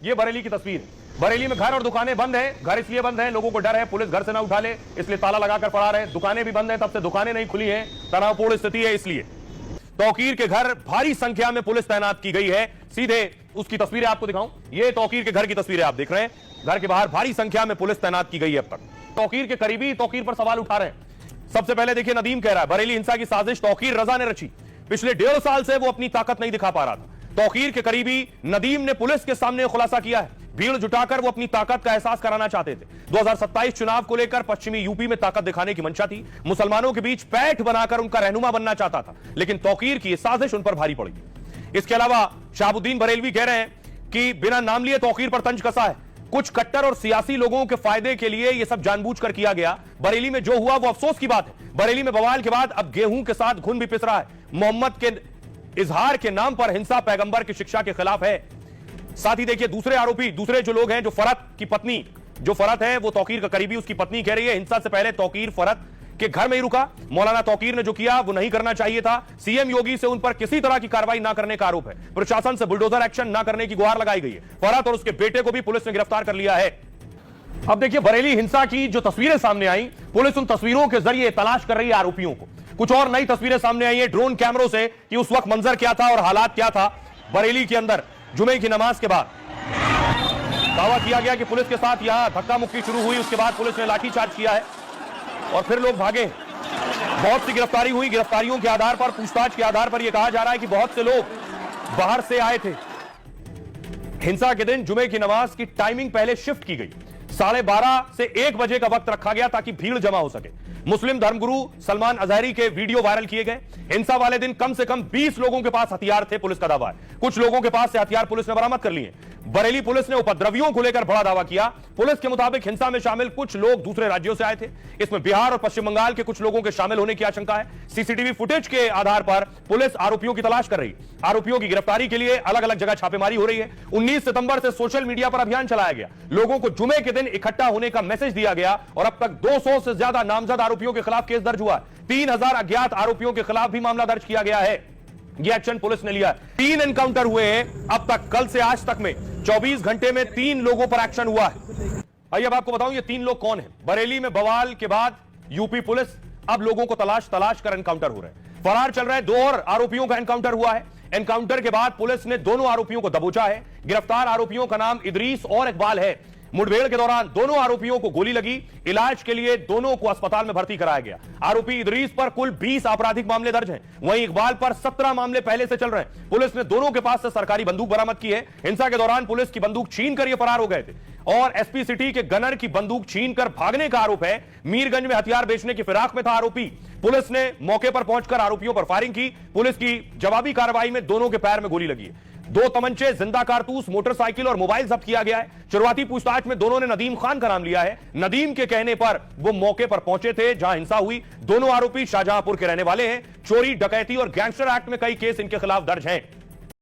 ये बरेली की तस्वीर है। बरेली में घर और दुकानें बंद हैं। घर इसलिए बंद हैं, लोगों को डर है पुलिस घर से ना उठा ले, इसलिए ताला लगाकर फरार है। दुकानें भी बंद हैं, तब से दुकानें नहीं खुली हैं, तनावपूर्ण स्थिति है। इसलिए तौकीर के घर भारी संख्या में पुलिस तैनात की गई है। सीधे उसकी तस्वीरें आपको दिखाऊं, ये तौकीर के घर की तस्वीरें आप देख रहे हैं। घर के बाहर भारी संख्या में पुलिस तैनात की गई है। अब तक तौकीर के करीबी तौकीर पर सवाल उठा रहे हैं। सबसे पहले देखिए, नदीम कह रहा है बरेली हिंसा की साजिश तौकीर रजा ने रची। पिछले 1.5 साल से वो अपनी ताकत नहीं दिखा पा रहा था। तौकीर के करीबी नदीम ने पुलिस के सामने खुलासा किया है। भीड़ जुटाकर वो अपनी ताकत का एहसास कराना चाहते थे। 2027 चुनाव को लेकर पश्चिमी यूपी में ताकत दिखाने की मंशा थी। मुसलमानों के बीच पैठ बनाकर उनका रहनुमा बनना चाहता था, लेकिन तौकीर की साजिश उन पर भारी पड़ी। इसके अलावा शहाबुद्दीन बरेलवी कह रहे हैं कि बिना नाम लिए तौकीर पर तंज कसा है। कुछ कट्टर और सियासी लोगों के फायदे के लिए यह सब जानबूझकर किया गया। बरेली में जो हुआ वो अफसोस की बात है। बरेली में बवाल के बाद अब गेहूं के साथ घुन भी पिस रहा है। मोहम्मद के इजहार के नाम पर हिंसा पैगंबर की शिक्षा के खिलाफ है। साथ ही देखिए, दूसरे आरोपी, दूसरे जो लोग हैं, जो फरत की पत्नी, जो फरत है वो तौकीर का करीबी, उसकी पत्नी कह रही है हिंसा से पहले तौकीर फरत के घर में ही रुका। मौलाना तौकीर ने जो किया वो नहीं करना चाहिए था। सीएम योगी से उन पर किसी तरह की कार्रवाई ना करने का आरोप है। प्रशासन से बुलडोजर एक्शन ना करने की गुहार लगाई गई है। फरत और उसके बेटे को भी पुलिस ने गिरफ्तार कर लिया है। अब देखिए, बरेली हिंसा की जो तस्वीरें सामने आई, पुलिस उन तस्वीरों के जरिए तलाश कर रही है आरोपियों को। कुछ और नई तस्वीरें सामने आई है ड्रोन कैमरों से कि उस वक्त मंजर क्या था और हालात क्या था बरेली के अंदर जुमे की नमाज के बाद। दावा किया गया कि पुलिस के साथ यहां धक्का मुक्की शुरू हुई, उसके बाद पुलिस ने लाठीचार्ज किया है और फिर लोग भागे। बहुत सी गिरफ्तारी हुई। गिरफ्तारियों के आधार पर, पूछताछ के आधार पर यह कहा जा रहा है कि बहुत से लोग बाहर से आए थे। हिंसा के दिन जुमे की नमाज की टाइमिंग पहले शिफ्ट की गई। 12:30 से 1 बजे का वक्त रखा गया ताकि भीड़ जमा हो सके। मुस्लिम धर्मगुरु सलमान अजहरी के वीडियो वायरल किए गए। हिंसा वाले दिन कम से कम 20 लोगों के पास हथियार थे, पुलिस का दावा है। कुछ लोगों के पास से हथियार पुलिस ने बरामद कर लिए। बरेली पुलिस ने उपद्रवियों को लेकर बड़ा दावा किया। पुलिस के मुताबिक हिंसा में शामिल कुछ लोग दूसरे राज्यों से आए थे। इसमें बिहार और पश्चिम बंगाल के कुछ लोगों के शामिल होने की आशंका है। सीसीटीवी फुटेज के आधार पर पुलिस आरोपियों की तलाश कर रही है। आरोपियों की गिरफ्तारी के लिए अलग अलग जगह छापेमारी हो रही है। 19 सितंबर से सोशल मीडिया पर अभियान चलाया गया। लोगों को जुमे के दिन इकट्ठा होने का मैसेज दिया गया और अब तक 200 से ज्यादा नामजद आरोपियों के खिलाफ केस दर्ज हुआ। 3000 अज्ञात आरोपियों के खिलाफ भी मामला दर्ज किया गया है। यह एक्शन पुलिस ने लिया। 3 एनकाउंटर हुए हैं अब तक। कल से आज तक में 24 घंटे में 3 लोगों पर एक्शन हुआ है। आइए अब आपको बताऊं ये 3 लोग कौन हैं। बरेली में बवाल के बाद यूपी पुलिस अब लोगों को तलाश कर एनकाउंटर हो रहे हैं। फरार चल रहे 2 और आरोपियों का एनकाउंटर हुआ है। एनकाउंटर के बाद पुलिस ने दोनों आरोपियों को दबोचा है। गिरफ्तार आरोपियों का नाम इदरीस और इकबाल है। मुठभेड़ के दौरान दोनों आरोपियों को गोली लगी। इलाज के लिए दोनों को अस्पताल में भर्ती कराया गया। आरोपी इदरीस पर कुल 20 आपराधिक मामले दर्ज हैं। वहीं इकबाल पर 17 मामले पहले से चल रहे हैं। पुलिस ने दोनों के पास से सरकारी बंदूक बरामद की है। हिंसा के दौरान पुलिस की बंदूक छीन कर ये फरार हो गए थे और एसपी सिटी के गनर की बंदूक छीन कर भागने का आरोप है। मीरगंज में हथियार बेचने की फिराक में था आरोपी। पुलिस ने मौके पर पहुंचकर आरोपियों पर फायरिंग की। पुलिस की जवाबी कार्रवाई में दोनों के पैर में गोली लगी है। 2 तमंचे, जिंदा कारतूस, मोटरसाइकिल और मोबाइल जब्त किया गया है। शुरुआती पूछताछ में दोनों ने नदीम खान का नाम लिया है। नदीम के कहने पर वो मौके पर पहुंचे थे जहां हिंसा हुई। दोनों आरोपी शाहजहांपुर के रहने वाले हैं। चोरी, डकैती और गैंगस्टर एक्ट में कई केस इनके खिलाफ दर्ज हैं।